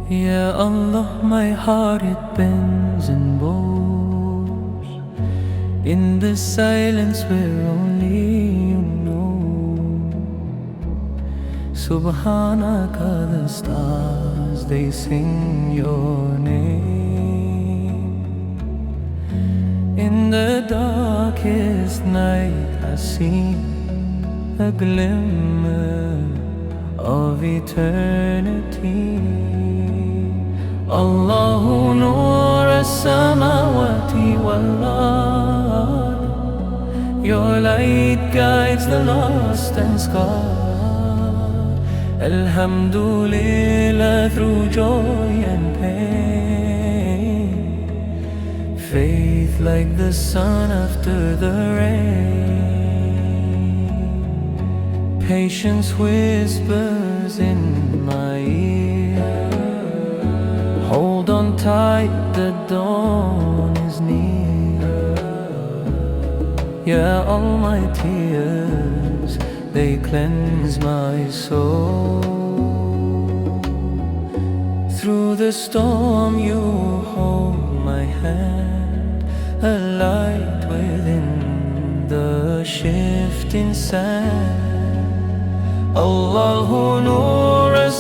Ya Allah, my heart it bends and bows in the silence where only you know. Subhanaka, the stars they sing your name. In the darkest night I see a glimmer of eternity. Allahu Nur as-samawati wal-ard, your light guides the lost and scarred. Alhamdulillah, through joy and pain, faith like the sun after the rain. Patience whispers in my ear, hold on tight, the dawn is near. Yeah, all my tears, they cleanse my soul. Through the storm you hold my hand, a light within the shifting sand. Allahu Nur as